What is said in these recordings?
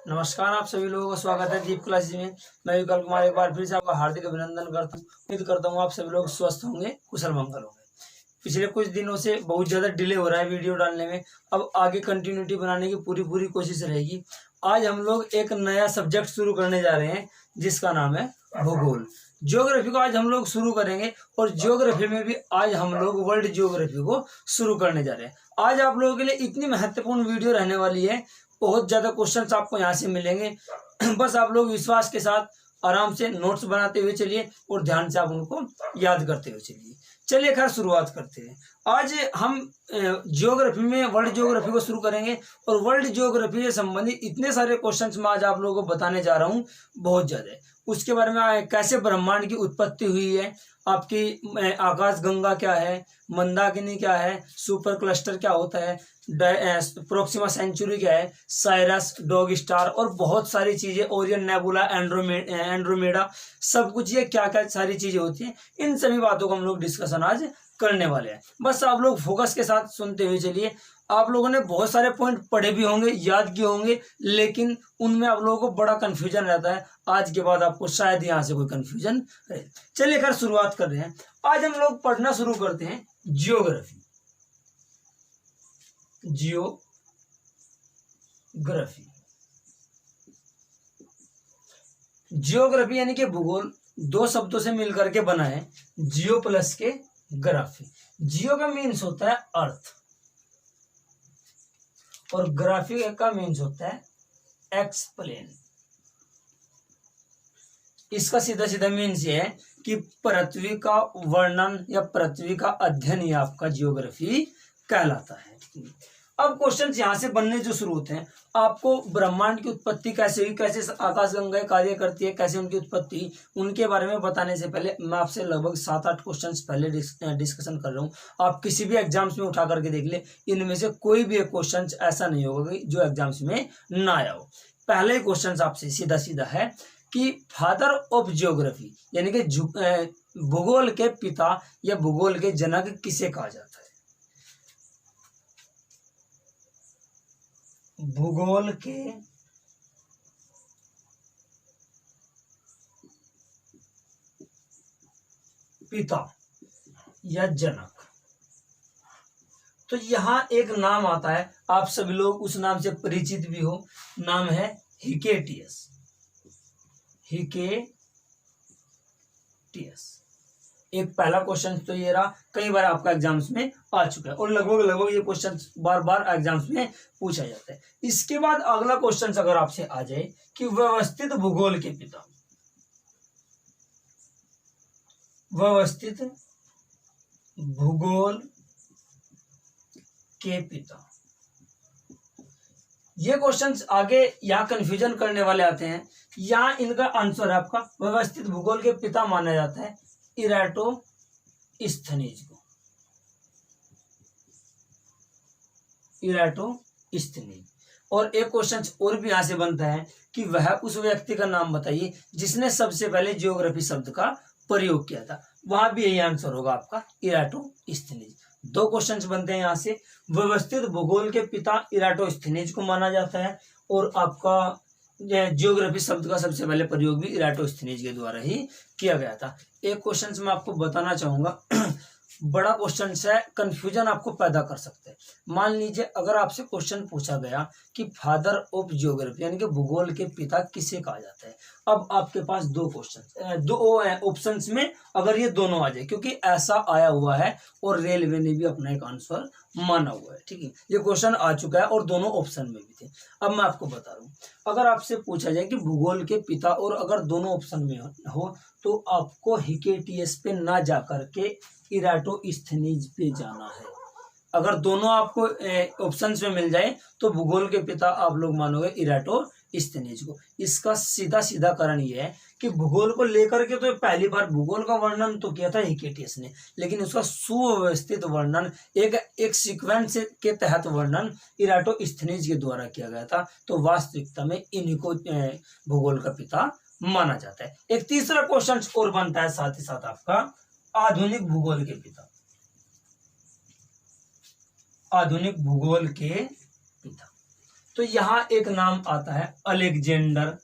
नमस्कार, आप सभी लोगों का स्वागत है दीप क्लासेस में। मैं विकल कुमार एक बार फिर से आपका हार्दिक अभिनंदन करता हूँ। उम्मीद करता हूँ आप सभी लोग स्वस्थ होंगे, कुशल मंगल होंगे। पिछले कुछ दिनों से बहुत ज़्यादा डिले हो रहा है वीडियो डालने में। अब आगे कंटिन्यूटी बनाने की पूरी कोशिश रहेगी। आज हम लोग एक नया सब्जेक्ट शुरू करने जा रहे हैं जिसका नाम है भूगोल। ज्योग्राफी को आज हम लोग शुरू करेंगे और ज्योग्राफी में भी आज हम लोग वर्ल्ड ज्योग्राफी को शुरू करने जा रहे हैं। आज आप लोगों के लिए इतनी महत्वपूर्ण वीडियो रहने वाली है, बहुत ज़्यादा क्वेश्चंस आपको यहाँ से मिलेंगे। बस आप लोग विश्वास के साथ आराम से नोट्स बनाते हुए चलिए और ध्यान से आप उनको याद करते हुए चलिए। चलिए खैर शुरुआत करते हैं। आज हम ज्योग्राफी में वर्ल्ड ज्योग्राफी को शुरू करेंगे और वर्ल्ड ज्योग्राफी से संबंधित इतने सारे क्वेश्चंस मैं आज आप लोगों को बताने जा रहा हूँ, बहुत ज़्यादा। उसके बारे में कैसे ब्रह्मांड की उत्पत्ति हुई है, आपकी आकाश गंगा क्या है, मंदाकिनी क्या है, सुपर क्लस्टर क्या होता है, प्रोक्सिमा सेंचुरी क्या है, साइरस, डॉग स्टार और बहुत सारी चीज़ें, ओरियन नेबुला, एंड्रोमेडा, सब कुछ ये क्या क्या सारी चीज़ें होती हैं, इन सभी बातों को हम लोग डिस्कशन आज करने वाले हैं। बस आप लोग फोकस के साथ सुनते हुए चलिए। आप लोगों ने बहुत सारे पॉइंट पढ़े भी होंगे, याद किए होंगे, लेकिन उनमें आप लोगों को बड़ा कन्फ्यूजन रहता है। आज के बाद आपको शायद यहाँ से कोई कन्फ्यूजन रहे। चलिए खैर शुरुआत कर रहे हैं। आज हम लोग पढ़ना शुरू करते हैं जियोग्राफी। जियोग्राफी यानी कि भूगोल दो शब्दों से मिलकर के बना है, जियो प्लस के ग्राफी। जियो का मीन्स होता है अर्थ और ग्राफी का मीन्स होता है एक्सप्लेन। इसका सीधा सीधा मीन्स ये है कि पृथ्वी का वर्णन या पृथ्वी का अध्ययन ही आपका जियोग्राफी कहलाता है। अब क्वेश्चन यहाँ से बनने जो शुरू होते हैं, आपको ब्रह्मांड की उत्पत्ति कैसे हुई, कैसे आकाशगंगा कार्य करती है, कैसे उनकी उत्पत्ति, उनके बारे में बताने से पहले मैं आपसे लगभग 7-8 क्वेश्चंस पहले डिस्कशन कर रहा हूँ। आप किसी भी एग्जाम्स में उठा करके देख ले, इनमें से कोई भी एक क्वेश्चन ऐसा नहीं होगा जो एग्जाम्स में ना आया हो। पहले क्वेश्चन आपसे सीधा सीधा है कि फादर ऑफ जियोग्राफी यानी कि भूगोल के पिता या भूगोल के जनक किसे कहा जाता है? भूगोल के पिता या जनक, तो यहां एक नाम आता है, आप सभी लोग उस नाम से परिचित भी हो, नाम है हिकेटियस। एक पहला क्वेश्चन तो ये रहा, कई बार आपका एग्जाम्स में आ चुका है और लगभग ये क्वेश्चन बार बार एग्जाम्स में पूछा जाता है। इसके बाद अगला क्वेश्चन अगर आपसे आ जाए कि व्यवस्थित भूगोल के पिता, व्यवस्थित भूगोल के पिता, ये क्वेश्चंस आगे यहाँ कंफ्यूजन करने वाले आते हैं। यहाँ इनका आंसर है आपका व्यवस्थित भूगोल के पिता माना जाता है इराटोस्थनीज को। इराटोस्थनीज। और एक क्वेश्चन और भी यहां से बनता है कि वह उस व्यक्ति का नाम बताइए जिसने सबसे पहले जियोग्राफी शब्द का प्रयोग किया था। वहां भी यही आंसर होगा आपका इराटोस्थनीज। दो क्वेश्चंस बनते हैं यहाँ से। व्यवस्थित भूगोल के पिता इराटोस्थनीज को माना जाता है और आपका जियोग्राफी शब्द का सबसे पहले प्रयोग भी इराटोस्थनीज के द्वारा ही किया गया था। एक क्वेश्चन मैं आपको बताना चाहूंगा, बड़ा क्वेश्चन है, कंफ्यूजन आपको पैदा कर सकते हैं। मान लीजिए अगर आपसे क्वेश्चन पूछा गया कि फादर ऑफ जियोग्राफी यानी कि भूगोल के पिता किसे कहा जाता है। अब आपके पास दो क्वेश्चन, दो ऑप्शंस में अगर ये दोनों आ जाए, क्योंकि ऐसा आया हुआ है और रेलवे ने भी अपना एक आंसर माना हुआ है, ठीक है, ये क्वेश्चन आ चुका है और दोनों ऑप्शन में भी थे। अब मैं आपको बता रहा हूँ, अगर आपसे पूछा जाए कि भूगोल के पिता और अगर दोनों ऑप्शन में हो तो आपको हिकेटियस पे ना जा करके इराटोस्थनीज पे जाना है। अगर दोनों आपको ऑप्शंस में मिल जाए तो भूगोल के पिता आप लोग मानोगे इराटोस्थनीज को। इसका सीधा सीधा कारण यह है कि भूगोल को लेकर के तो पहली बार भूगोल का वर्णन तो किया था हिकेटियस ने, लेकिन उसका सुव्यवस्थित वर्णन एक सीक्वेंस के तहत वर्णन इराटोस्थनीज के द्वारा किया गया था। तो वास्तविकता में इन्हीं को भूगोल का पिता माना जाता है। एक तीसरा क्वेश्चन और बनता है साथ ही साथ आपका आधुनिक भूगोल के पिता। आधुनिक भूगोल के पिता तो यहां एक नाम आता है अलेक्जेंडर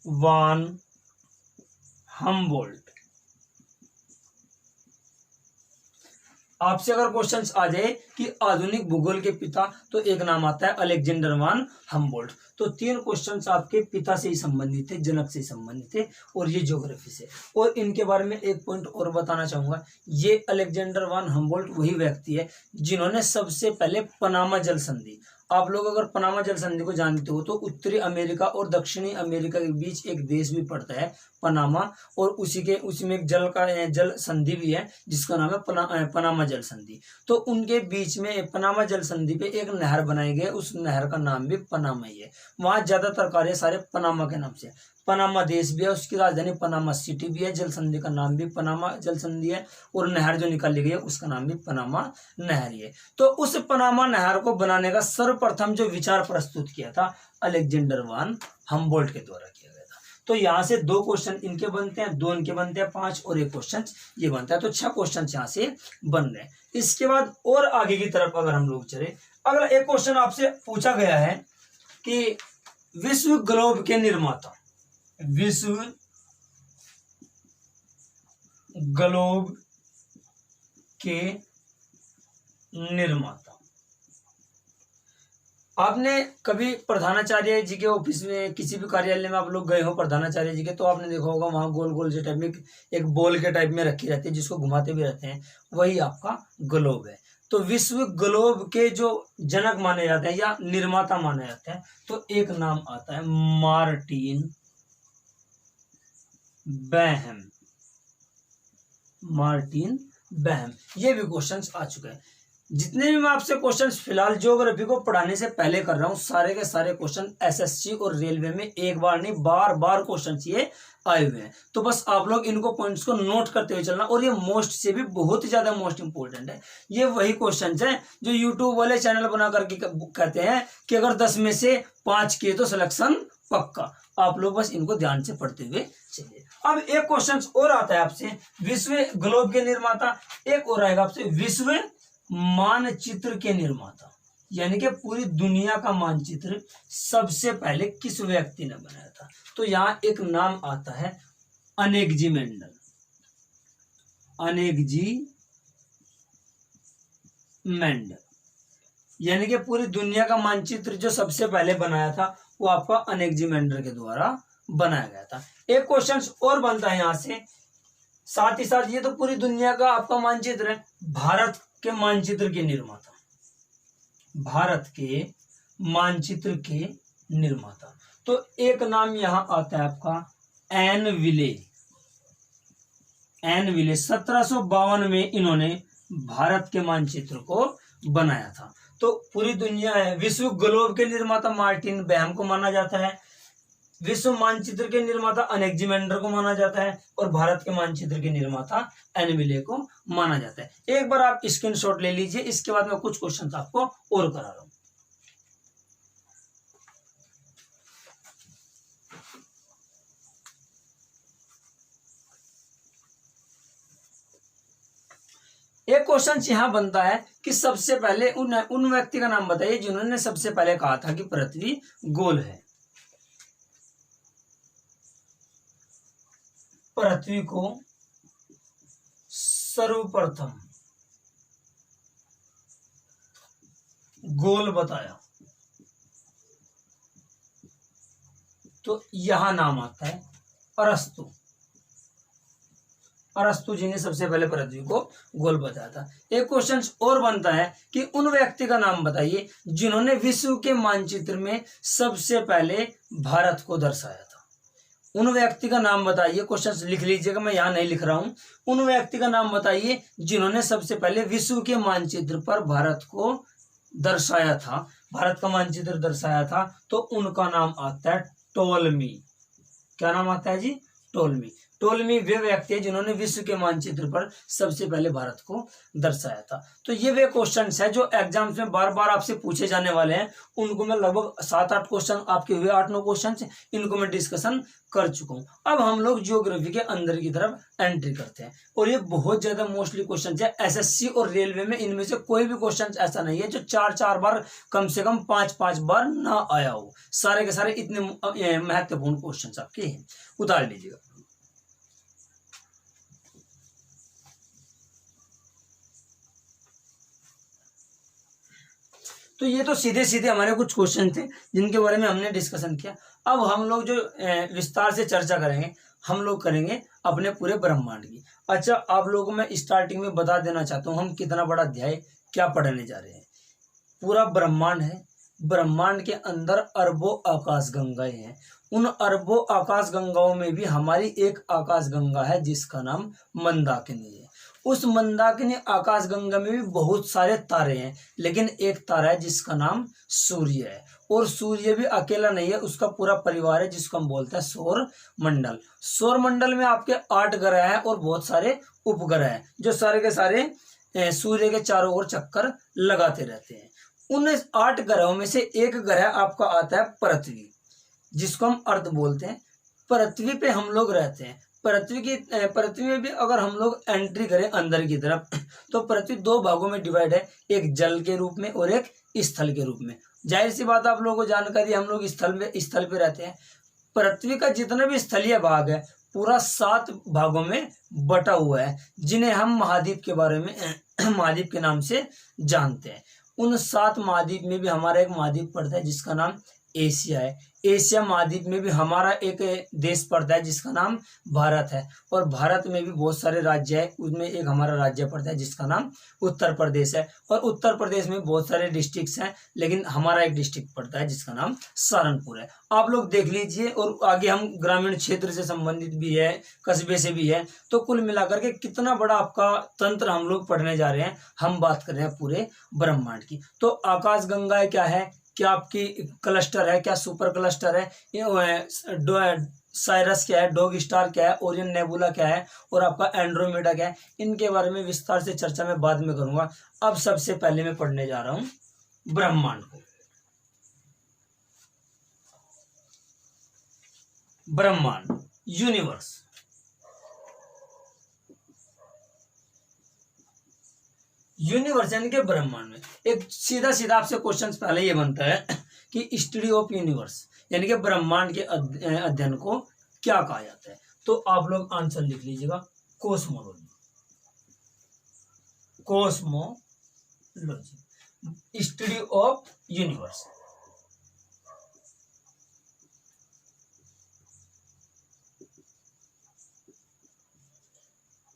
वान हम्बोल्ट। आपसे अगर क्वेश्चंस आ जाए कि आधुनिक भूगोल के पिता, तो एक नाम आता है अलेक्जेंडर वान हम्बोल्ट। तो 3 क्वेश्चंस आपके पिता से ही संबंधित थे, जनक से ही संबंधित थे, और ये ज्योग्राफी से। और इनके बारे में एक पॉइंट और बताना चाहूंगा, ये अलेक्जेंडर वान हम्बोल्ट वही व्यक्ति है जिन्होंने सबसे पहले पनामा जल संधि, आप लोग अगर पनामा जल संधि को जानते हो तो उत्तरी अमेरिका और दक्षिणी अमेरिका के बीच एक देश भी पड़ता है पनामा, और उसी में एक जल संधि भी है जिसका नाम है पनामा जल संधि। तो उनके बीच में पनामा जल संधि पे एक नहर बनाई गई, उस नहर का नाम भी पनामा ही है। वहां ज्यादातर कार्य सारे पनामा के नाम से। पनामा देश भी है, उसकी राजधानी पनामा सिटी भी है, जल संधि का नाम भी पनामा जल संधि है, और नहर जो निकाली गई है उसका नाम भी पनामा नहर ही है। तो उस पनामा नहर को बनाने का सर्वप्रथम जो विचार प्रस्तुत किया था अलेक्जेंडर वान हम्बोल्ट के द्वारा किया गया था। तो यहाँ से 2 क्वेश्चन इनके बनते हैं, 2 इनके बनते हैं 5, और 1 क्वेश्चन ये बनता है। तो 6 क्वेश्चन यहाँ से बन रहे हैं। इसके बाद और आगे की तरफ अगर हम लोग चले, अगला एक क्वेश्चन आपसे पूछा गया है कि विश्व ग्लोब के निर्माता, विश्व ग्लोब के निर्माता। आपने कभी प्रधानाचार्य जी के ऑफिस में, किसी भी कार्यालय में आप लोग गए हो प्रधानाचार्य जी के, तो आपने देखा होगा वहां गोल गोल से टाइप में एक बॉल के टाइप में रखी रहती है जिसको घुमाते भी रहते हैं, वही आपका ग्लोब है। तो विश्व ग्लोब के जो जनक माने जाते हैं या निर्माता माने जाते हैं, तो एक नाम आता है मार्टिन बेहम। मार्टिन बेहम, ये भी क्वेश्चंस आ चुके हैं। जितने भी मैं आपसे क्वेश्चंस फिलहाल ज्योग्राफी को पढ़ाने से पहले कर रहा हूं, सारे के सारे क्वेश्चन एसएससी और रेलवे में एक बार नहीं बार बार क्वेश्चन ये आए हुए हैं। तो बस आप लोग इनको पॉइंट्स को नोट करते हुए चलना, और ये मोस्ट से भी बहुत ही ज्यादा मोस्ट इंपोर्टेंट है। ये वही क्वेश्चन है जो यूट्यूब वाले चैनल बना करके कहते हैं कि अगर 10 में से 5 किए तो सिलेक्शन पक्का। आप लोग बस इनको ध्यान से पढ़ते हुए चलिए। अब एक क्वेश्चन और आता है आपसे, विश्व ग्लोब के निर्माता। एक और आएगा आपसे, विश्व मानचित्र के निर्माता, यानी कि पूरी दुनिया का मानचित्र सबसे पहले किस व्यक्ति ने बनाया था। तो यहां एक नाम आता है अनेकजी मेंडल। अनेकजी मेंडल, यानी कि पूरी दुनिया का मानचित्र जो सबसे पहले बनाया था वो आपका अनेकजी मेंडल के द्वारा बनाया गया था। एक क्वेश्चन और बनता है यहां से, साथ ही साथ ये तो पूरी दुनिया का आपका मानचित्र है, भारत के मानचित्र के निर्माता, भारत के मानचित्र के निर्माता। तो एक नाम यहां आता है आपका एन विले। एन विले 1752 में इन्होंने भारत के मानचित्र को बनाया था। तो पूरी दुनिया है, विश्व ग्लोब के निर्माता मार्टिन बेहम को माना जाता है, विश्व मानचित्र के निर्माता अनेकजी मेंडल को माना जाता है, और भारत के मानचित्र के निर्माता एन विले को माना जाता है। एक बार आप स्क्रीनशॉट ले लीजिए, इसके बाद मैं कुछ क्वेश्चन आपको और करा रहा हूं। एक क्वेश्चन यहां बनता है कि सबसे पहले उन व्यक्ति का नाम बताइए जिन्होंने सबसे पहले कहा था कि पृथ्वी गोल है। पृथ्वी को सर्वप्रथम गोल बताया, तो यहां नाम आता है अरस्तु। अरस्तु जी ने सबसे पहले पृथ्वी को गोल बताया था। एक क्वेश्चन और बनता है कि उन व्यक्ति का नाम बताइए जिन्होंने विश्व के मानचित्र में सबसे पहले भारत को दर्शाया था। उन व्यक्ति का नाम बताइए, क्वेश्चन लिख लीजिएगा, मैं यहां नहीं लिख रहा हूं। उन व्यक्ति का नाम बताइए जिन्होंने सबसे पहले विश्व के मानचित्र पर भारत को दर्शाया था, भारत का मानचित्र दर्शाया था। तो उनका नाम आता है टोलमी। क्या नाम आता है जी? टोलमी। टोलेमी वे व्यक्ति है जिन्होंने विश्व के मानचित्र पर सबसे पहले भारत को दर्शाया था। तो ये वे क्वेश्चंस है जो एग्जाम्स में बार बार आपसे पूछे जाने वाले हैं। उनको मैं लगभग 7-8 क्वेश्चन आपके हुए 8-9 क्वेश्चन इनको मैं डिस्कशन कर चुका हूँ। अब हम लोग ज्योग्राफी के अंदर की तरफ एंट्री करते हैं और ये बहुत ज्यादा मोस्टली क्वेश्चन है एसएससी और रेलवे में। इनमें से कोई भी क्वेश्चन ऐसा नहीं है जो 4-4 बार कम से कम 5-5 बार ना आया हो। सारे के सारे इतने महत्वपूर्ण क्वेश्चन आपके हैं, उतार लीजिएगा। तो ये तो सीधे सीधे हमारे कुछ क्वेश्चन थे जिनके बारे में हमने डिस्कशन किया। अब हम लोग जो विस्तार से चर्चा करेंगे, हम लोग करेंगे अपने पूरे ब्रह्मांड की। अच्छा, आप लोगों को मैं स्टार्टिंग में बता देना चाहता हूँ हम कितना बड़ा अध्याय क्या पढ़ने जा रहे हैं। पूरा ब्रह्मांड है, ब्रह्मांड के अंदर अरबों आकाश गंगाएं हैं। उन अरबों आकाश गंगाओं में भी हमारी एक आकाश गंगा है जिसका नाम मंदाकिनी है। उस मंदाकिनी आकाश गंगा में भी बहुत सारे तारे हैं, लेकिन एक तारा है जिसका नाम सूर्य है। और सूर्य भी अकेला नहीं है, उसका पूरा परिवार है जिसको हम बोलते हैं सौर मंडल। सौर मंडल में आपके 8 ग्रह हैं और बहुत सारे उपग्रह हैं जो सारे के सारे सूर्य के चारों ओर चक्कर लगाते रहते हैं। उन 8 ग्रहों में से एक ग्रह आपका आता है पृथ्वी, जिसको हम अर्थ बोलते हैं। पृथ्वी पे हम लोग रहते हैं। पृथ्वी में भी अगर हम लोग एंट्री करें अंदर की तरफ तो पृथ्वी 2 भागों में डिवाइड है, एक जल के रूप में और एक स्थल के रूप में। जाहिर सी बात आप लोगों को जानकारी, हम लोग स्थल पे रहते हैं। पृथ्वी का जितना भी स्थलीय भाग है पूरा 7 भागों में बटा हुआ है, जिन्हें हम महाद्वीप के बारे में महाद्वीप के नाम से जानते हैं। उन 7 महाद्वीप में भी हमारा एक महाद्वीप पड़ता है जिसका नाम एशिया है। एशिया महाद्वीप में भी हमारा एक देश पड़ता है जिसका नाम भारत है। और भारत में भी बहुत सारे राज्य है, उसमें एक हमारा राज्य पड़ता है जिसका नाम उत्तर प्रदेश है। और उत्तर प्रदेश में बहुत सारे डिस्ट्रिक्ट्स हैं, लेकिन हमारा एक डिस्ट्रिक्ट पड़ता है जिसका नाम सहारनपुर है। आप लोग देख लीजिए। और आगे हम ग्रामीण क्षेत्र से संबंधित भी है, कस्बे से भी है। तो कुल मिलाकर के कितना बड़ा आपका तंत्र हम लोग पढ़ने जा रहे हैं। हम बात कर रहे हैं पूरे ब्रह्मांड की। तो आकाश गंगा क्या है, क्या आपकी क्लस्टर है, क्या सुपर क्लस्टर है, साइरस क्या है, डॉग स्टार क्या है, ओरियन नेबुला क्या है और आपका एंड्रोमेडा क्या है, इनके बारे में विस्तार से चर्चा मैं बाद में करूंगा। अब सबसे पहले मैं पढ़ने जा रहा हूं ब्रह्मांड को। ब्रह्मांड, यूनिवर्स। यूनिवर्स यानी कि ब्रह्मांड में एक सीधा सीधा आपसे क्वेश्चन पहले ये बनता है कि स्टडी ऑफ यूनिवर्स यानी कि ब्रह्मांड के अध्ययन को क्या कहा जाता है। तो आप लोग आंसर लिख लीजिएगा, cosmology. Cosmology, study of universe.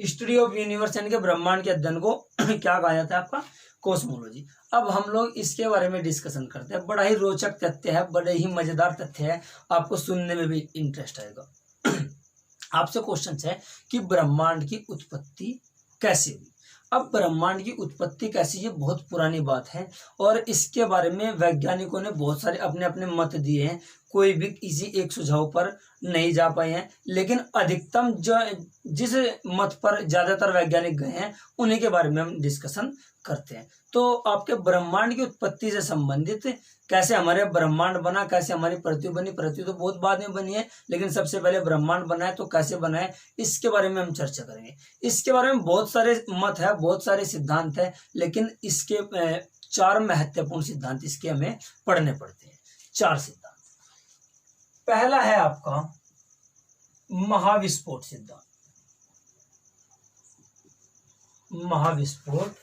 Study of universe यानी कि ब्रह्मांड के अध्ययन को क्या कहा जाता है आपका, कोस्मोलॉजी। अब हम लोग इसके बारे में डिस्कशन करते हैं। बड़ा ही रोचक तथ्य है, बड़े ही मजेदार तथ्य है, आपको सुनने में भी इंटरेस्ट आएगा। आपसे क्वेश्चन है कि ब्रह्मांड की उत्पत्ति कैसे हुई। अब ब्रह्मांड की उत्पत्ति कैसी, ये बहुत पुरानी बात है और इसके बारे में वैज्ञानिकों ने बहुत सारे अपने अपने मत दिए हैं। कोई भी किसी एक सुझाव पर नहीं जा पाए हैं, लेकिन अधिकतम जो जिस मत पर ज्यादातर वैज्ञानिक गए हैं उन्हीं के बारे में हम डिस्कशन करते हैं। तो आपके ब्रह्मांड की उत्पत्ति से संबंधित कैसे हमारे ब्रह्मांड बना, कैसे हमारी पृथ्वी बनी। पृथ्वी तो बहुत बाद में बनी है, लेकिन सबसे पहले ब्रह्मांड बना है, तो कैसे बना है इसके बारे में हम चर्चा करेंगे। इसके बारे में बहुत सारे मत है, बहुत सारे सिद्धांत है, लेकिन इसके 4 महत्वपूर्ण सिद्धांत इसके हमें पढ़ने पड़ते हैं। 4 सिद्धांत। पहला है आपका महाविस्फोट सिद्धांत। महाविस्फोट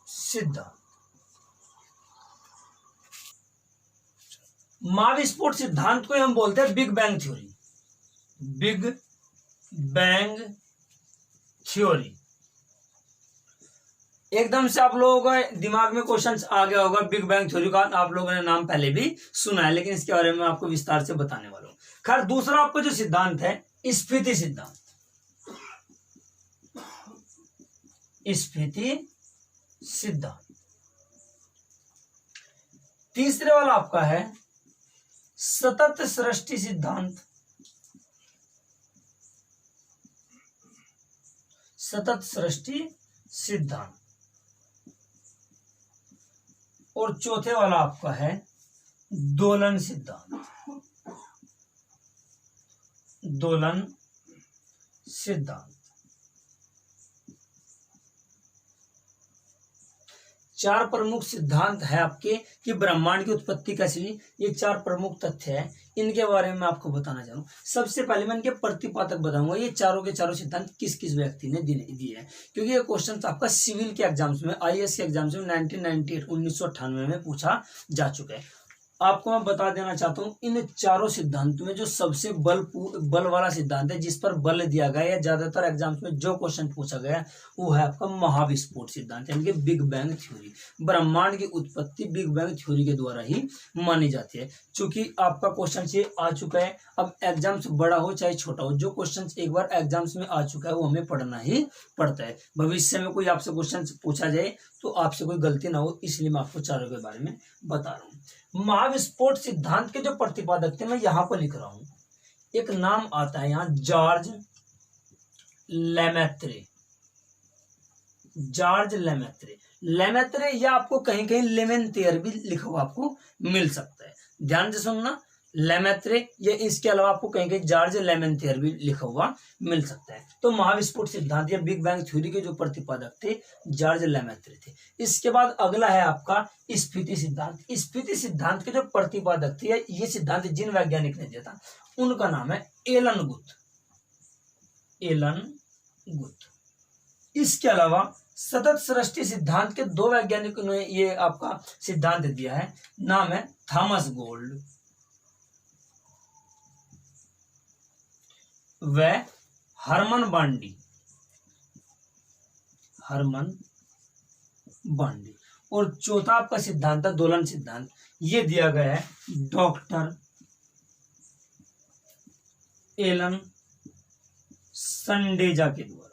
सिद्धांत। महाविस्फोट सिद्धांत को हम बोलते हैं big bang theory. Big bang theory. एकदम से आप लोगों को दिमाग में क्वेश्चन आ गया होगा, बिग बैंग थ्योरी का आप लोगों ने नाम पहले भी सुना है, लेकिन इसके बारे में आपको विस्तार से बताने वाला हूं। खैर, दूसरा आपको जो सिद्धांत है स्फीति सिद्धांत। स्फीति सिद्धांत। तीसरे वाला आपका है सतत सृष्टि सिद्धांत। सतत सृष्टि सिद्धांत। और चौथे वाला आपका है दोलन सिद्धांत। दोलन सिद्धांत। चार प्रमुख सिद्धांत है आपके कि ब्रह्मांड की उत्पत्ति कैसे हुई। ये चार प्रमुख तथ्य है, इनके बारे में मैं आपको बताना चाहूँ। सबसे पहले मैं इनके प्रतिपादक बताऊंगा, ये चारों के चारों सिद्धांत किस किस व्यक्ति ने दिए हैं, क्योंकि ये क्वेश्चन आपका सिविल के एग्जाम्स में, आईएएस के एग्जाम्स में 1998 में पूछा जा चुका है। आपको मैं बता देना चाहता हूँ, इन चारों सिद्धांतों में जो सबसे बल वाला सिद्धांत है, जिस पर बल दिया गया है, या ज्यादातर एग्जाम्स में जो क्वेश्चन पूछा गया है, वो है आपका महाविस्फोट सिद्धांत, यानी कि बिग बैंग थ्योरी। ब्रह्मांड की उत्पत्ति बिग बैंग थ्योरी के द्वारा ही मानी जाती है। चूंकि आपका क्वेश्चन ये आ चुका है, अब एग्जाम्स बड़ा हो चाहे छोटा हो, जो क्वेश्चन एक बार एग्जाम्स में आ चुका है वो हमें पढ़ना ही पड़ता है। भविष्य में कोई आपसे क्वेश्चन पूछा जाए तो आपसे कोई गलती ना हो, इसलिए मैं आपको चारों के बारे में बता रहा हूँ। महाविस्फोट सिद्धांत के जो प्रतिपादक थे मैं यहाँ पर लिख रहा हूं, एक नाम आता है यहाँ, George Lemaitre. George Lemaitre, Lemaitre या आपको कहीं कहीं लेमेंथियर भी लिखा हुआ आपको मिल सकता है, ध्यान से सुनना। लेमैत्रे या इसके अलावा आपको कहीं कहीं जॉर्ज लेमेंथियर भी लिखा हुआ मिल सकता है। तो महाविस्फोट सिद्धांत या बिग बैंग थ्योरी के जो प्रतिपादक थे जॉर्ज लेमैत्रे थे। इसके बाद अगला है आपका स्फीति सिद्धांत। स्फीति सिद्धांत के जो प्रतिपादक थे, ये सिद्धांत जिन वैज्ञानिक ने दिया था उनका नाम है एलन गुथ। Elon Guth. इसके अलावा सतत सृष्टि सिद्धांत के दो वैज्ञानिकों ने ये आपका सिद्धांत दिया है, नाम है थॉमस गोल्ड व हरमन बांडी। हरमन बांडी। और चौथा आपका सिद्धांत है दोलन सिद्धांत, ये दिया गया है डॉक्टर एलन संडेजा के द्वारा।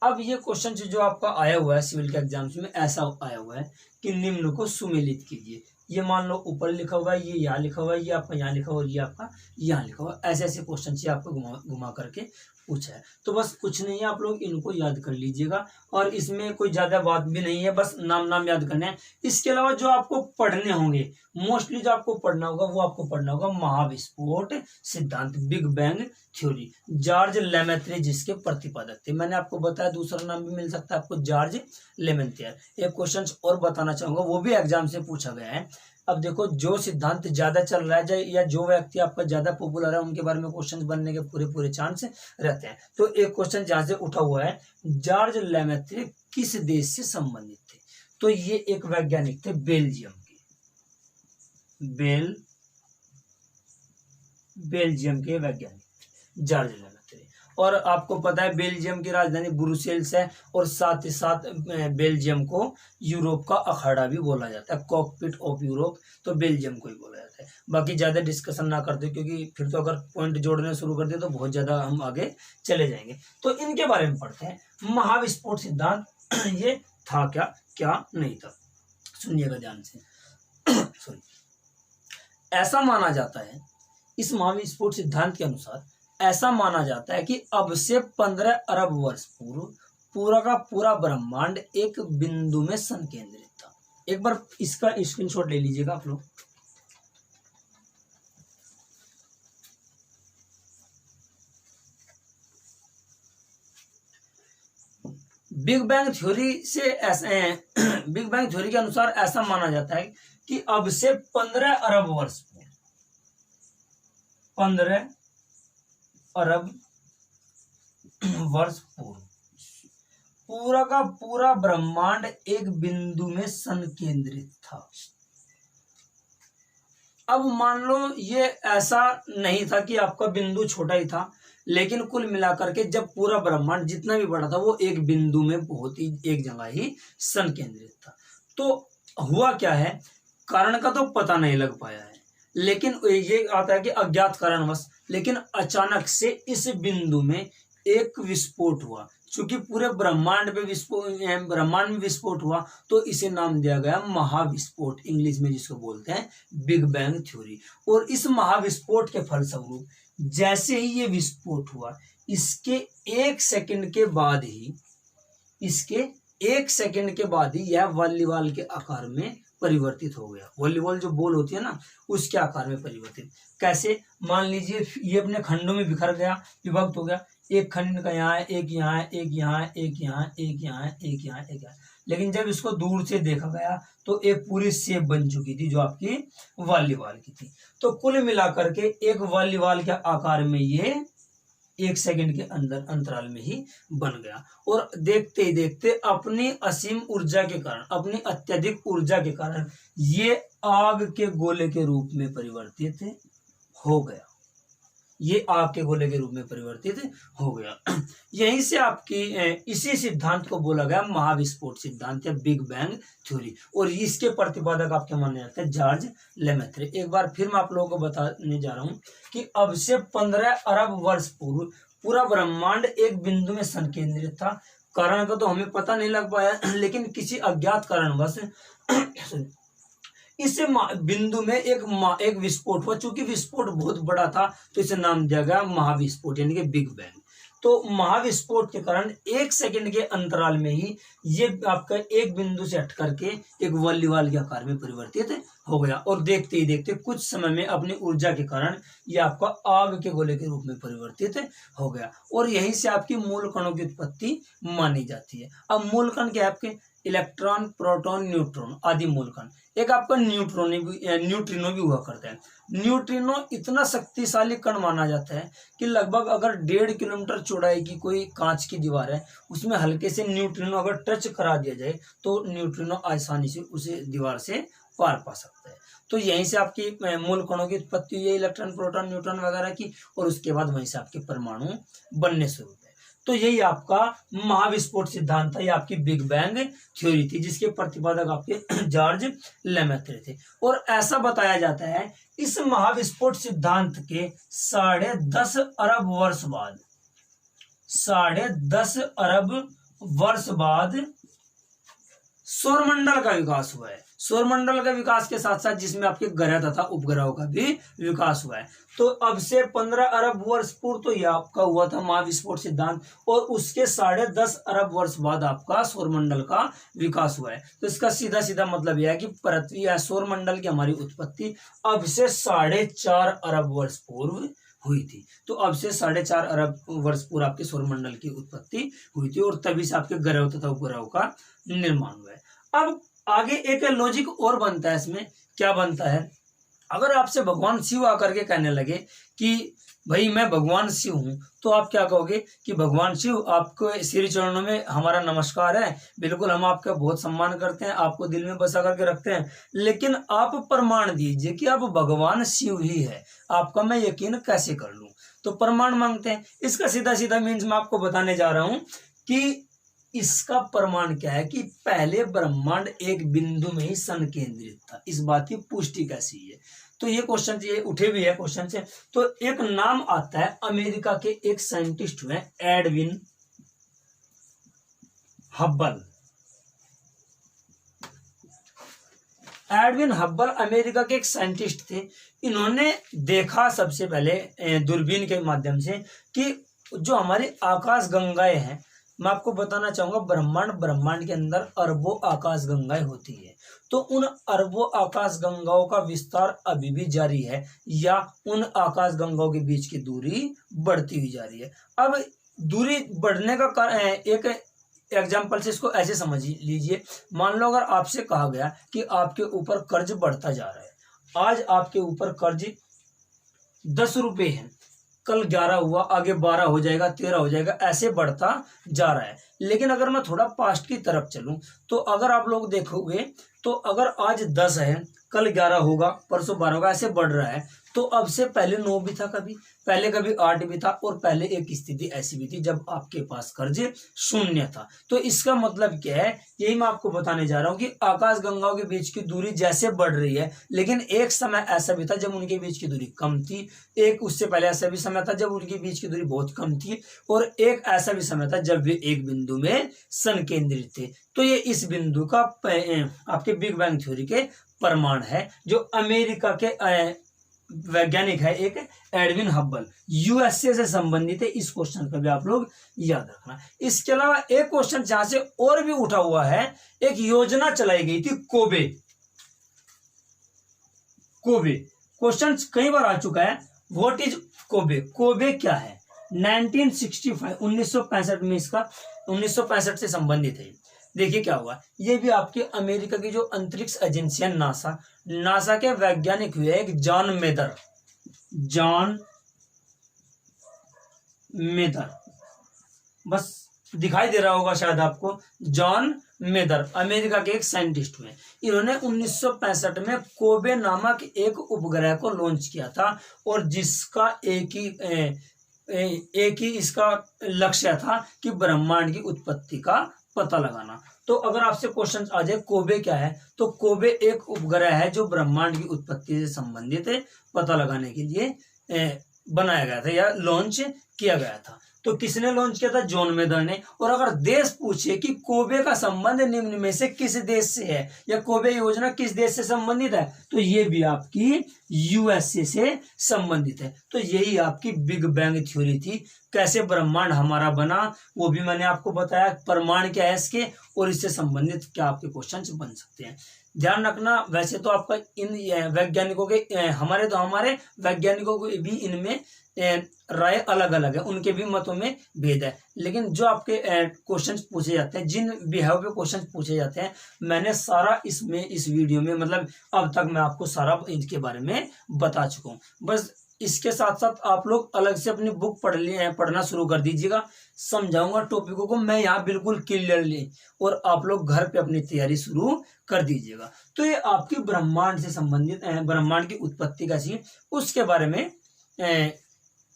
अब ये क्वेश्चन जो आपका आया हुआ है सिविल के एग्जाम्स में, ऐसा आया हुआ है कि निम्न को सुमेलित कीजिए। ये मान लो ऊपर लिखा हुआ है, ये यहाँ लिखा हुआ है, ये आपका यहाँ लिखा हुआ है, ये आपका यहाँ लिखा हुआ है। ऐसे ऐसे क्वेश्चन से आपको घुमा करके पूछा है। तो बस कुछ नहीं है, आप लोग इनको याद कर लीजिएगा, और इसमें कोई ज्यादा बात भी नहीं है, बस नाम याद करने हैं। इसके अलावा जो आपको पढ़ने होंगे, मोस्टली जो आपको पढ़ना होगा वो आपको पढ़ना होगा महाविस्फोट सिद्धांत, big bang theory, George Lemaitre जिसके प्रतिपादक थे। मैंने आपको बताया दूसरा नाम भी मिल सकता है आपको, जॉर्ज लेमेंथियर। एक क्वेश्चन और बताना चाहूंगा, वो भी एग्जाम से पूछा गया है। अब देखो, जो सिद्धांत ज्यादा चल रहा है या जो व्यक्ति आपका ज्यादा पॉपुलर है, उनके बारे में क्वेश्चन बनने के पूरे चांस रहते हैं। तो एक क्वेश्चन जहां से उठा हुआ है, जॉर्ज लेमैत्रे किस देश से संबंधित थे? तो ये एक वैज्ञानिक थे बेल्जियम के, बेल्जियम के वैज्ञानिक जॉर्ज लेमैत्रे। और आपको पता है बेल्जियम की राजधानी ब्रुसेल्स है, और साथ ही साथ बेल्जियम को यूरोप का अखाड़ा भी बोला जाता है, कॉकपिट ऑफ यूरोप, तो बेल्जियम को ही बोला जाता है। बाकी ज्यादा डिस्कशन ना करते, क्योंकि फिर तो अगर पॉइंट जोड़ने शुरू कर दे तो बहुत ज्यादा हम आगे चले जाएंगे। तो इनके बारे में पढ़ते हैं। महाविस्फोट सिद्धांत ये था क्या नहीं था, सुनिएगा ध्यान से। सॉरी, ऐसा माना जाता है, इस महाविस्फोट सिद्धांत के अनुसार ऐसा माना जाता है कि अब से 15 अरब वर्ष पूर्व पूरा का पूरा ब्रह्मांड एक बिंदु में संकेंद्रित था। एक बार इसका स्क्रीनशॉट ले लीजिएगा आप लोग। बिग बैंग थ्योरी के अनुसार ऐसा माना जाता है कि अब से 15 अरब वर्ष पूर्व, 15 अरब वर्ष पूर्व पूरा का पूरा ब्रह्मांड एक बिंदु में संकेंद्रित था। अब मान लो ये ऐसा नहीं था कि आपका बिंदु छोटा ही था, लेकिन कुल मिलाकर के जब पूरा ब्रह्मांड जितना भी बड़ा था वो एक बिंदु में बहुत ही एक जगह ही संकेंद्रित था। तो हुआ क्या है, कारण का तो पता नहीं लग पाया है, लेकिन ये आता है कि अज्ञात कारणवश, लेकिन अचानक से इस बिंदु में एक विस्फोट हुआ। चूंकि पूरे ब्रह्मांड में विस्फोट हुआ, तो इसे नाम दिया गया महाविस्फोट, इंग्लिश में जिसको बोलते हैं बिग बैंग थ्योरी। और इस महाविस्फोट के फलस्वरूप जैसे ही ये विस्फोट हुआ, इसके 1 सेकंड के बाद ही यह वॉलीबॉल के आकार में परिवर्तित हो गया। वॉलीबॉल जो बॉल होती है ना, उसके आकार में परिवर्तित। कैसे? मान लीजिए ये अपने खंडों में बिखर गया, विभक्त हो गया। एक खंड का यहाँ है, एक यहाँ है, एक यहाँ है, एक यहाँ है, एक यहाँ है, एक यहाँ है, एक यहाँ है। लेकिन जब इसको दूर से देखा गया तो एक पूरी शेप बन चुकी थी जो आपकी वॉलीबॉल की थी। तो कुल मिलाकर के एक वॉलीबॉल के आकार में ये 1 सेकंड के अंदर अंतराल में ही बन गया। और देखते ही देखते अपनी असीम ऊर्जा के कारण, अपनी अत्यधिक ऊर्जा के कारण ये आग के गोले के रूप में परिवर्तित हो गया। ये आग के गोले के रूप में परिवर्तित हो गया। यहीं से आपकी इसी सिद्धांत को बोला गया महाविस्फोट सिद्धांत या बिग बैंग थ्योरी। और इसके प्रतिपादक आपके माने जाते हैं जॉर्ज लेमेत्रे। एक बार फिर मैं आप लोगों को बताने जा रहा हूं कि अब से 15 अरब वर्ष पूर्व पूरा ब्रह्मांड एक बिंदु में संकेंद्रित था। कारण का तो हमें पता नहीं लग पाया, लेकिन किसी अज्ञात कारणवश इस बिंदु में एक विस्फोट हुआ। चूंकि विस्फोट बहुत बड़ा था तो इसे नाम दिया गया महाविस्फोट यानी कि बिग बैंग। तो महाविस्फोट के कारण 1 सेकंड के अंतराल में ही ये आपका एक बिंदु से हट करके एक वॉलीबॉल के आकार में परिवर्तित हो गया। और देखते ही देखते कुछ समय में अपनी ऊर्जा के कारण ये आपका आग के गोले के रूप में परिवर्तित हो गया। और यहीं से आपकी मूल कणों की उत्पत्ति मानी जाती है। अब मूल कण क्या है? आपके इलेक्ट्रॉन, प्रोटॉन, न्यूट्रॉन आदि मूल कण। एक आपका न्यूट्रिनो भी हुआ करता है। न्यूट्रिनो इतना शक्तिशाली कण माना जाता है कि लगभग अगर 1.5 किलोमीटर चौड़ाई की कोई कांच की दीवार है, उसमें हल्के से न्यूट्रिनो अगर टच करा दिया जाए तो न्यूट्रिनो आसानी से उसे दीवार से पार पा सकता है। तो यहीं से आपकी मूल कणों की उत्पत्ति हुई है, इलेक्ट्रॉन, प्रोटॉन, न्यूट्रॉन वगैरह की। और उसके बाद वहीं से आपके परमाणु बनने शुरू हुए। तो यही आपका महाविस्फोट सिद्धांत था, ये आपकी बिग बैंग थ्योरी थी, जिसके प्रतिपादक आपके जॉर्ज लेमेत्रे थे। और ऐसा बताया जाता है इस महाविस्फोट सिद्धांत के 10.5 अरब वर्ष बाद 10.5 अरब वर्ष बाद सौरमंडल का विकास हुआ है। सौरमंडल का विकास के साथ साथ जिसमें आपके ग्रह तथा उपग्रहों का भी विकास हुआ है। तो अब से 15 अरब वर्ष पूर्व तो यह आपका हुआ था महाविस्फोट सिद्धांत। और उसके 10.5 अरब वर्ष बाद आपका सौरमंडल का विकास हुआ है। तो इसका सीधा सीधा मतलब यह है कि पृथ्वी या सौरमंडल की हमारी उत्पत्ति अब से 4.5 अरब वर्ष पूर्व हुई थी। तो अब से 4.5 अरब वर्ष पूर्व आपके सौरमंडल की उत्पत्ति हुई थी। और तभी से आपके ग्रहों तथा उपग्रहों का निर्माण हुआ है। अब आगे एक लॉजिक और बनता है। इसमें क्या बनता है? अगर आपसे भगवान शिव आकर के कहने लगे कि भाई मैं भगवान शिव हूं, तो आप क्या कहोगे कि भगवान शिव आपको श्री चरणों में हमारा नमस्कार है, बिल्कुल हम आपका बहुत सम्मान करते हैं, आपको दिल में बसा करके रखते हैं, लेकिन आप प्रमाण दीजिए कि आप भगवान शिव ही है, आपका मैं यकीन कैसे कर लूं? तो प्रमाण मांगते हैं। इसका सीधा सीधा मीन्स मैं आपको बताने जा रहा हूं कि इसका प्रमाण क्या है कि पहले ब्रह्मांड एक बिंदु में ही संकेंद्रित था। इस बात की पुष्टि कैसी है? तो ये क्वेश्चन ये उठे भी है क्वेश्चन से। तो एक नाम आता है, अमेरिका के एक साइंटिस्ट हुए Edwin Hubble. Edwin Hubble America के एक साइंटिस्ट थे। इन्होंने देखा सबसे पहले दूरबीन के माध्यम से कि जो हमारी आकाश गंगाएं हैं, मैं आपको बताना चाहूंगा ब्रह्मांड के अंदर अरबों आकाश गंगाएं होती है। तो उन अरबों आकाश गंगाओं का विस्तार अभी भी जारी है या उन आकाश गंगाओं के बीच की दूरी बढ़ती हुई जा रही है। अब दूरी बढ़ने का कारण एक एग्जाम्पल से इसको ऐसे समझ लीजिए। मान लो अगर आपसे कहा गया कि आपके ऊपर कर्ज बढ़ता जा रहा है, आज आपके ऊपर कर्ज 10 रुपए है, कल 11 हुआ, आगे 12 हो जाएगा, 13 हो जाएगा, ऐसे बढ़ता जा रहा है। लेकिन अगर मैं थोड़ा पास्ट की तरफ चलूं तो अगर आप लोग देखोगे तो अगर आज 10 है, कल 11 होगा, परसों 12 होगा, ऐसे बढ़ रहा है। तो अब से पहले 9 भी था, कभी 8 भी था, और पहले एक स्थिति ऐसी भी थी जब आपके पास कर्ज 0 था। तो इसका मतलब क्या है? यही मैं आपको बताने जा रहा हूं कि आकाश गंगाओं के बीच की दूरी जैसे बढ़ रही है, लेकिन एक समय ऐसा भी था जब उनके बीच की दूरी कम थी, एक उससे पहले ऐसा भी समय था जब उनके बीच की दूरी बहुत कम थी, और एक ऐसा भी समय था जब वे एक बिंदु में संकेंद्रित थे। तो ये इस बिंदु का आपके बिग बैंग थ्योरी के प्रमाण है, जो अमेरिका के वैज्ञानिक है एक एडविन हब्बल, यूएसए से संबंधित है। इस क्वेश्चन का भी आप लोग याद रखना। इसके अलावा एक क्वेश्चन जहां से और भी उठा हुआ है, एक योजना चलाई गई थी कोबे। कोबे क्वेश्चन कई बार आ चुका है। What is Kobe? कोबे क्या है? 1965 1965 में इसका 1965 से संबंधित है। देखिए क्या हुआ, ये भी आपके अमेरिका की जो अंतरिक्ष एजेंसी है नासा के वैज्ञानिक हुए एक जॉन मेदर, बस दिखाई दे रहा होगा शायद आपको, जॉन मेदर अमेरिका के एक साइंटिस्ट हुए। इन्होंने 1965 में कोबे नामक एक उपग्रह को लॉन्च किया था, और जिसका एक ही इसका लक्ष्य था कि ब्रह्मांड की उत्पत्ति का पता लगाना। तो अगर आपसे क्वेश्चन आ जाए कोबे क्या है, तो कोबे एक उपग्रह है जो ब्रह्मांड की उत्पत्ति से संबंधित पता लगाने के लिए बनाया गया था या लॉन्च किया गया था। तो किसने लॉन्च किया था? जॉन मेदर ने। और अगर देश पूछे कि कोबे का संबंध निम्न में से किस देश से है, या कोबे योजना किस देश से संबंधित है, तो ये भी आपकी यूएसए से संबंधित है। तो यही आपकी बिग बैंग थ्योरी थी। कैसे ब्रह्मांड हमारा बना वो भी मैंने आपको बताया, प्रमाण क्या है इसके, और इससे संबंधित क्या आपके क्वेश्चन बन सकते हैं। ध्यान रखना, वैसे तो आपका इन वैज्ञानिकों के हमारे वैज्ञानिकों को भी इनमें राय अलग अलग है, उनके भी मतों में भेद है, लेकिन जो आपके क्वेश्चंस पूछे जाते हैं, जिन विषयों पे क्वेश्चंस पूछे जाते हैं, मैंने सारा इस वीडियो में मतलब अब तक मैं आपको सारा इनके बारे में बता चुका हूँ। बस इसके साथ साथ आप लोग अलग से अपनी बुक पढ़ना शुरू कर दीजिएगा। समझाऊंगा टॉपिकों को मैं यहाँ बिल्कुल क्लियरली, और आप लोग घर पे अपनी तैयारी शुरू कर दीजिएगा। तो ये आपकी ब्रह्मांड से संबंधित ब्रह्मांड की उत्पत्ति कैसी उसके बारे में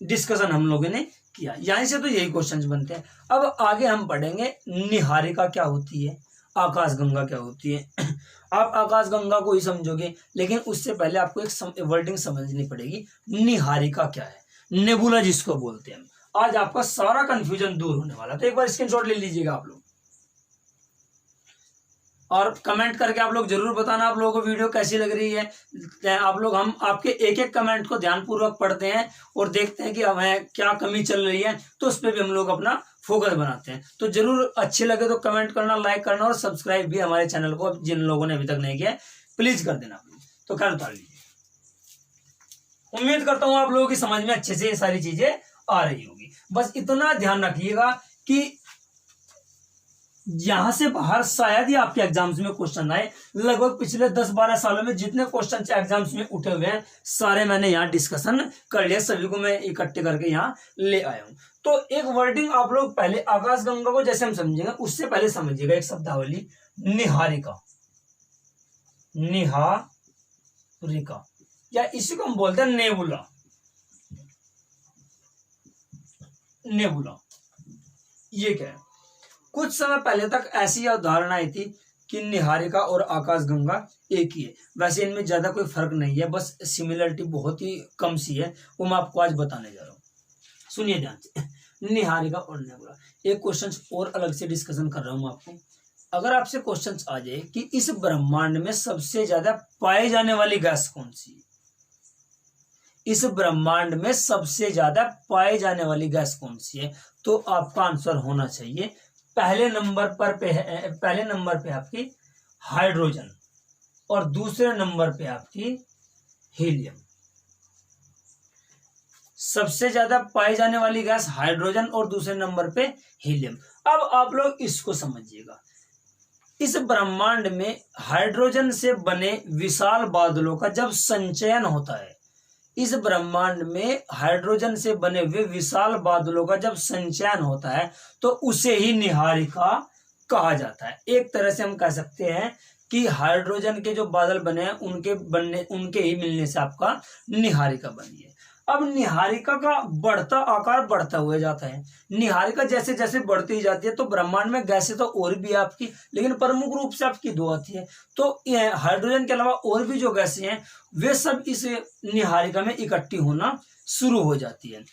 डिस्कशन हम लोगों ने किया। यहीं से तो यही क्वेश्चंस बनते हैं। अब आगे हम पढ़ेंगे निहारिका क्या होती है, आकाशगंगा क्या होती है। आप आकाशगंगा को ही समझोगे, लेकिन उससे पहले आपको एक वर्डिंग समझनी पड़ेगी। निहारिका क्या है, नेबुला जिसको बोलते हैं। आज आपका सारा कंफ्यूजन दूर होने वाला है। तो एक बार स्क्रीनशॉट ले लीजिएगा आप लोग, और कमेंट करके आप लोग जरूर बताना आप लोगों को वीडियो कैसी लग रही है। आप लोग हम आपके एक एक कमेंट को ध्यानपूर्वक पढ़ते हैं और देखते हैं कि हमें क्या कमी चल रही है, तो उस पर भी हम लोग अपना फोकस बनाते हैं। तो जरूर अच्छे लगे तो कमेंट करना, लाइक करना, और सब्सक्राइब भी हमारे चैनल को जिन लोगों ने अभी तक नहीं किया प्लीज कर देना। तो खैर उतार लीजिए। उम्मीद करता हूं आप लोगों की समझ में अच्छे से ये सारी चीजें आ रही होगी। बस इतना ध्यान रखिएगा कि यहां से बाहर शायद ही आपके एग्जाम्स में क्वेश्चन आए। लगभग पिछले 10-12 सालों में जितने क्वेश्चन एग्जाम्स में उठे हुए हैं सारे मैंने यहाँ डिस्कशन कर लिया, सभी को मैं इकट्ठे करके यहाँ ले आया हूं। तो एक वर्डिंग आप लोग पहले आकाशगंगा को जैसे हम समझेंगे उससे पहले समझिएगा एक शब्दावली, निहारिका। निहारिका या इसी को हम बोलते हैं नेबुला। नेबुला ये क्या है? कुछ समय पहले तक ऐसी अवधारणा आई थी कि निहारिका और आकाशगंगा एक ही है। वैसे इनमें ज्यादा कोई फर्क नहीं है, बस सिमिलरिटी बहुत ही कम सी है, वो मैं आपको आज बताने जा रहा हूँ। सुनिए ध्यान से, निहारिका और नेबुला। एक क्वेश्चन और अलग से डिस्कशन कर रहा हूँ आपको। अगर आपसे क्वेश्चन आ जाए कि इस ब्रह्मांड में सबसे ज्यादा पाए जाने वाली गैस कौन सी है, इस ब्रह्मांड में सबसे ज्यादा पाए जाने वाली गैस कौन सी है, तो आपका आंसर होना चाहिए पहले नंबर पे आपकी हाइड्रोजन, और दूसरे नंबर पे आपकी हीलियम। सबसे ज्यादा पाई जाने वाली गैस हाइड्रोजन और दूसरे नंबर पे हीलियम। अब आप लोग इसको समझिएगा, इस ब्रह्मांड में हाइड्रोजन से बने विशाल बादलों का जब संचयन होता है, इस ब्रह्मांड में हाइड्रोजन से बने हुए विशाल बादलों का जब संचयन होता है तो उसे ही निहारिका कहा जाता है। एक तरह से हम कह सकते हैं कि हाइड्रोजन के जो बादल बने हैं उनके ही मिलने से आपका निहारिका बनी है। अब निहारिका का आकार बढ़ता हुआ जाता है। निहारिका जैसे जैसे बढ़ती जाती है तो ब्रह्मांड में गैसें तो और भी है आपकी, लेकिन प्रमुख रूप से आपकी दो आती है। तो हाइड्रोजन के अलावा और भी जो गैसें हैं वे सब इस निहारिका में इकट्ठी होना शुरू हो जाती है।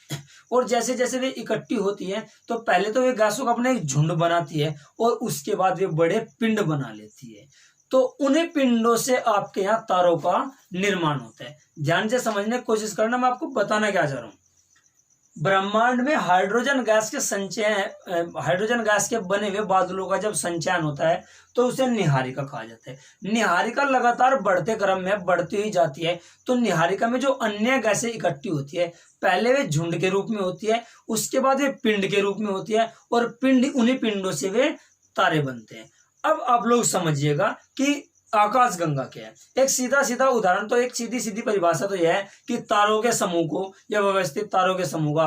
और जैसे जैसे वे इकट्ठी होती है तो पहले तो वे गैसों का अपना एक झुंड बनाती है और उसके बाद वे बड़े पिंड बना लेती है। तो उन्हीं पिंडों से आपके यहाँ तारों का निर्माण होता है। ध्यान से समझने की कोशिश करना, मैं आपको बताना क्या चाह रहा हूं। ब्रह्मांड में हाइड्रोजन गैस के हाइड्रोजन गैस के बने हुए बादलों का जब संचयन होता है तो उसे निहारिका कहा जाता है। निहारिका लगातार बढ़ते क्रम में बढ़ती ही जाती है। तो निहारिका में जो अन्य गैसें इकट्ठी होती है, पहले वे झुंड के रूप में होती है, उसके बाद वे पिंड के रूप में होती है, और उन्हीं पिंडों से वे तारे बनते हैं। अब आप लोग समझिएगा कि आकाशगंगा क्या है। एक सीधा सीधा उदाहरण, तो एक सीधी सीधी परिभाषा तो यह है कि तारों के समूह को, या व्यवस्थित तारों के समूह का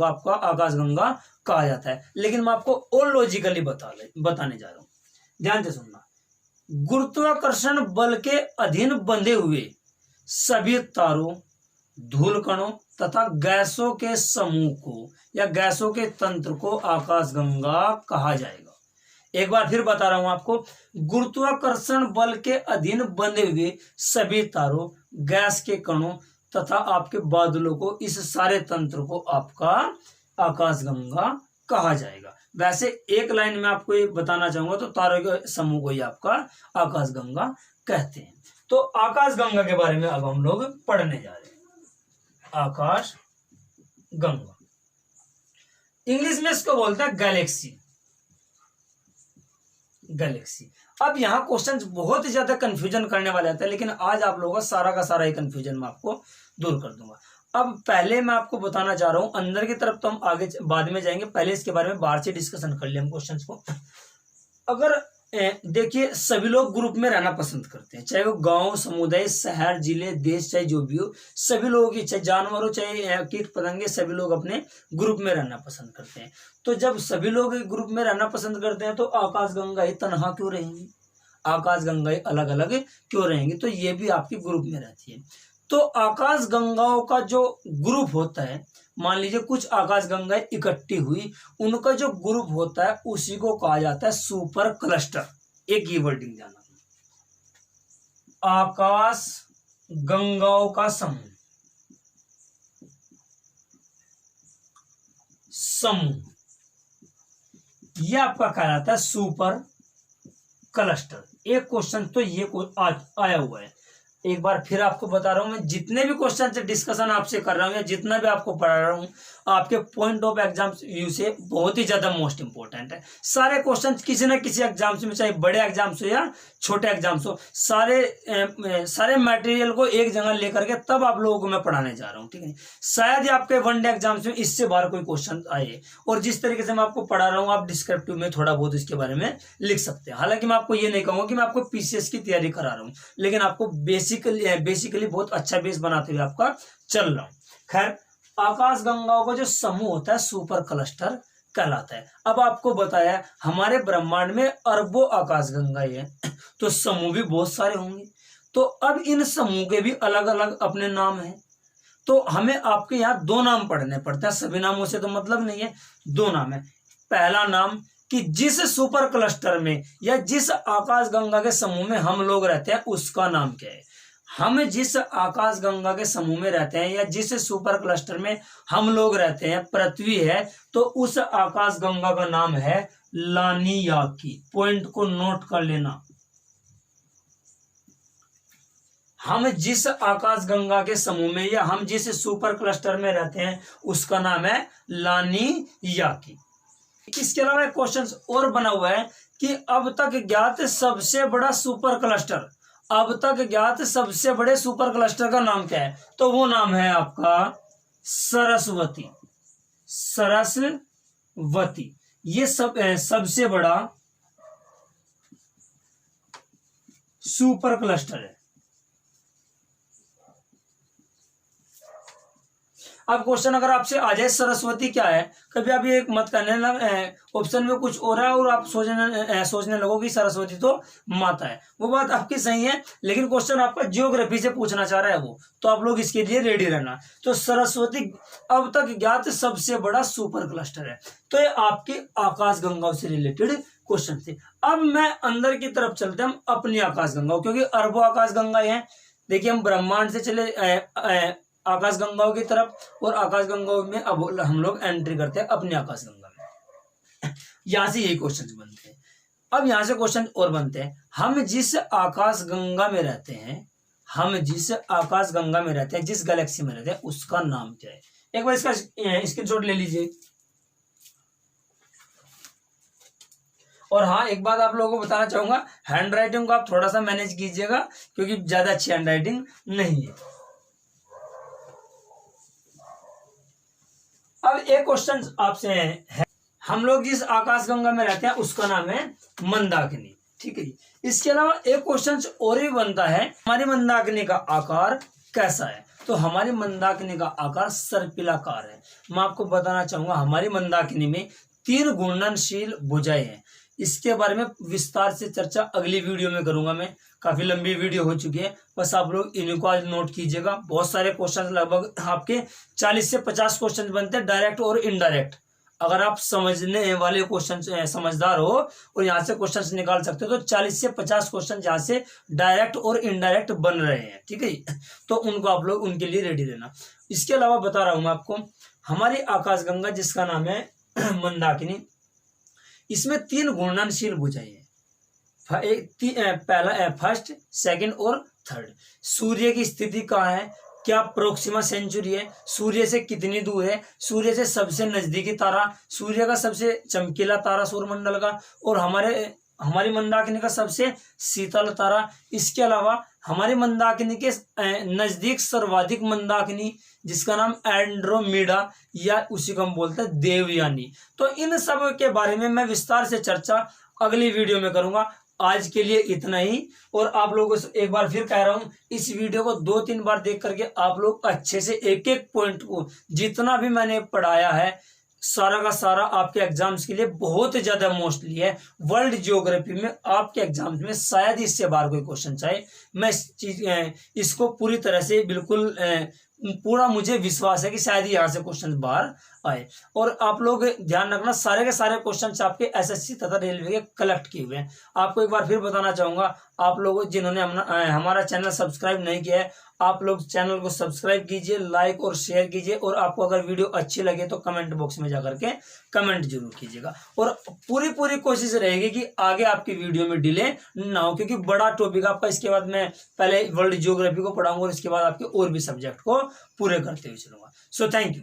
आपका आकाशगंगा कहा जाता है। लेकिन मैं आपको और लॉजिकली बताने जा रहा हूं, ध्यान से सुनना। गुरुत्वाकर्षण बल के अधीन बंधे हुए सभी तारों, धूल कणों तथा गैसों के समूह को या गैसों के तंत्र को आकाशगंगा कहा जाएगा। एक बार फिर बता रहा हूं आपको, गुरुत्वाकर्षण बल के अधीन बंधे हुए सभी तारों, गैस के कणों तथा आपके बादलों को, इस सारे तंत्र को आपका आकाशगंगा कहा जाएगा। वैसे एक लाइन में आपको ये बताना चाहूंगा, तो तारों के समूह को ही आपका आकाशगंगा कहते हैं। तो आकाशगंगा के बारे में अब हम लोग पढ़ने जा रहे हैं। आकाशगंगा, इंग्लिश में इसको बोलते हैं गैलेक्सी। अब यहाँ क्वेश्चंस बहुत ही ज्यादा कंफ्यूजन करने वाले आते हैं, लेकिन आज आप लोगों का सारा ही कंफ्यूजन मैं आपको दूर कर दूंगा। अब पहले मैं आपको बताना चाह रहा हूं, अंदर की तरफ तो हम आगे बाद में जाएंगे, पहले इसके बारे में बाहर से डिस्कशन कर लिया हम क्वेश्चंस को। अगर देखिए, सभी लोग ग्रुप में रहना पसंद करते हैं, चाहे वो गांव, समुदाय, शहर, जिले, देश, चाहे जो भी हो, सभी लोगों की, चाहे जानवर हो चाहे कीट पतंगे, सभी लोग अपने ग्रुप में रहना पसंद करते हैं। तो जब सभी लोग ग्रुप में रहना पसंद करते हैं, तो आकाशगंगा ही तनहा क्यों रहेंगी, आकाशगंगा ही अलग अलग क्यों रहेंगी? तो ये भी आपके ग्रुप में रहती है। तो आकाशगंगाओं का जो ग्रुप होता है, मान लीजिए कुछ आकाशगंगाएं इकट्ठी हुई, उनका जो ग्रुप होता है उसी को कहा जाता है सुपर क्लस्टर। एक ये वर्डिंग जाना, आकाश गंगाओं का समूह, यह आपका कहलाता है सुपर क्लस्टर। एक क्वेश्चन तो ये आया हुआ है। एक बार फिर आपको बता रहा हूं, मैं जितने भी क्वेश्चन से डिस्कशन आपसे कर रहा हूं या जितना भी आपको पढ़ा रहा हूं, आपके पॉइंट ऑफ एग्जाम व्यू से बहुत ही ज्यादा मोस्ट इंपॉर्टेंट है। सारे क्वेश्चन किसी न किसी एग्जाम्स में, चाहे बड़े एग्जाम्स हो या छोटे एग्जाम्स हो, सारे मटेरियल को एक जगह लेकर के तब आप लोगों को मैं पढ़ाने जा रहा हूँ, ठीक है। शायद ही आपके वनडे एग्जाम्स में इससे बाहर कोई क्वेश्चन आए, और जिस तरीके से मैं आपको पढ़ा रहा हूँ, आप डिस्क्रिप्टिव में थोड़ा बहुत इसके बारे में लिख सकते हैं। हालांकि मैं आपको ये नहीं कहूंगा कि मैं आपको पीसीएस की तैयारी करा रहा हूँ, लेकिन आपको बेसिकली बहुत अच्छा बेस बनाते हुए आपका चल रहा हूं। खैर, आकाशगंगाओं का जो समूह होता है सुपर क्लस्टर कहलाता है। अब आपको बताया हमारे ब्रह्मांड में अरबों आकाशगंगाएं हैं, तो समूह भी बहुत सारे होंगे। तो अब इन समूह के भी अलग अलग अपने नाम हैं। तो हमें आपके यहाँ दो नाम पढ़ने पड़ते हैं, सभी नामों से तो मतलब नहीं है, दो नाम है। पहला नाम कि जिस सुपर क्लस्टर में या जिस आकाशगंगा के समूह में हम लोग रहते हैं उसका नाम क्या है। हम जिस आकाशगंगा के समूह में रहते हैं या जिस सुपर क्लस्टर में हम लोग रहते हैं, पृथ्वी है, तो उस आकाशगंगा का नाम है लानियाकी। पॉइंट को नोट कर लेना। हम जिस आकाशगंगा के समूह में या हम जिस सुपर क्लस्टर में रहते हैं उसका नाम है लानियाकी। इसके अलावा एक क्वेश्चन और बना हुआ है कि अब तक ज्ञात सबसे बड़ा सुपर क्लस्टर, अब तक ज्ञात सबसे बड़े सुपर क्लस्टर का नाम क्या है? तो वो नाम है आपका सरस्वती। सरस्वती ये सबसे बड़ा सुपर क्लस्टर है। अब क्वेश्चन अगर आपसे आ जाए सरस्वती क्या है, कभी आप ये मत करने लगे ऑप्शन में कुछ और है और आप सोचने लगो कि सरस्वती तो माता है। वो बात आपकी सही है, लेकिन क्वेश्चन आपका ज्योग्राफी से पूछना चाह रहा है वो, तो आप लोग इसके लिए रेडी रहना। तो सरस्वती अब तक ज्ञात सबसे बड़ा सुपर क्लस्टर है। तो ये आपकी आकाशगंगाओं से रिलेटेड क्वेश्चन थे। अब मैं अंदर की तरफ चलते हैं, हम अपनी आकाशगंगाओं, क्योंकि अरबों आकाशगंगाएं हैं। देखिए, हम ब्रह्मांड से चले आकाशगंगाओं की तरफ, और आकाशगंगाओं में अब हम लोग एंट्री करते हैं अपनी आकाशगंगा में। यहां से यही क्वेश्चन बनते हैं। अब यहां से क्वेश्चन और बनते हैं, हम जिस आकाश गंगा में रहते हैं, हम जिस आकाश गंगा में रहते हैं, जिस गैलेक्सी में रहते हैं, उसका नाम क्या है। एक बार इसका स्क्रीनशॉट ले लीजिए। और हाँ, एक बात आप लोगों को बताना चाहूंगा, हैंड राइटिंग को आप थोड़ा सा मैनेज कीजिएगा, क्योंकि ज्यादा अच्छी हैंड राइटिंग नहीं है। अब एक क्वेश्चन आपसे है, हम लोग जिस आकाशगंगा में रहते हैं उसका नाम है मंदाकिनी, ठीक है जी। इसके अलावा एक क्वेश्चन और भी बनता है, हमारी मंदाकिनी का आकार कैसा है। तो हमारी मंदाकिनी का आकार सर्पिलाकार है। मैं आपको बताना चाहूंगा, हमारी मंदाकिनी में 3 घूर्णनशील भुजाएं हैं। इसके बारे में विस्तार से चर्चा अगली वीडियो में करूंगा मैं, काफी लंबी वीडियो हो चुकी है, बस आप लोग इनको आज नोट कीजिएगा। बहुत सारे क्वेश्चन, लगभग आपके 40 से 50 क्वेश्चन बनते हैं, डायरेक्ट और इनडायरेक्ट। अगर आप समझने वाले क्वेश्चन समझदार हो और यहाँ से क्वेश्चन निकाल सकते हो, तो 40 से 50 क्वेश्चन यहाँ से डायरेक्ट और इनडायरेक्ट बन रहे हैं, ठीक है। तो उनको आप लोग उनके लिए रेडी रहना। इसके अलावा बता रहा हूं मैं आपको, हमारी आकाशगंगा जिसका नाम है मंदाकिनी, इसमें 3 घूर्णनशील भुजाएं हैं। पहला फर्स्ट, सेकंड और थर्ड। सूर्य की स्थिति कहाँ है, क्या प्रोक्सिमा सेंचुरी है, सूर्य से कितनी दूर है, सूर्य से सबसे नजदीकी तारा, सूर्य का सबसे चमकीला तारा सौरमंडल का, और हमारी मंदाकिनी का सबसे शीतल तारा। इसके अलावा हमारी मंदाकिनी के नजदीक सर्वाधिक मंदाकिनी, जिसका नाम एंड्रोमीडा, या उसी को हम बोलते हैं देवयानी। तो इन सब के बारे में मैं विस्तार से चर्चा अगली वीडियो में करूंगा। आज के लिए इतना ही। और आप लोगों को एक बार फिर कह रहा हूं, इस वीडियो को 2-3 बार देख करके आप लोग अच्छे से एक एक पॉइंट को, जितना भी मैंने पढ़ाया है, सारा का सारा आपके एग्जाम्स के लिए बहुत ज्यादा मोस्टली है। वर्ल्ड ज्योग्राफी में आपके एग्जाम्स में शायद इससे बाहर कोई क्वेश्चन चाहे। मैं इसको पूरी तरह से बिल्कुल पूरा मुझे विश्वास है कि शायद यहाँ से क्वेश्चन बाहर आए। और आप लोग ध्यान रखना, सारे के सारे क्वेश्चन आपके एसएससी तथा रेलवे के कलेक्ट किए हुए हैं। आपको एक बार फिर बताना चाहूंगा, आप लोगों जिन्होंने हमारा चैनल सब्सक्राइब नहीं किया है, आप लोग चैनल को सब्सक्राइब कीजिए, लाइक और शेयर कीजिए। और आपको अगर वीडियो अच्छी लगे तो कमेंट बॉक्स में जाकर के कमेंट जरूर कीजिएगा। और पूरी कोशिश रहेगी कि आगे आपकी वीडियो में डिले ना हो, क्योंकि बड़ा टॉपिक आपका। इसके बाद मैं पहले वर्ल्ड ज्योग्राफी को पढ़ाऊंगा और इसके बाद आपके और भी सब्जेक्ट को पूरे करते हुए चलूंगा। So thank you.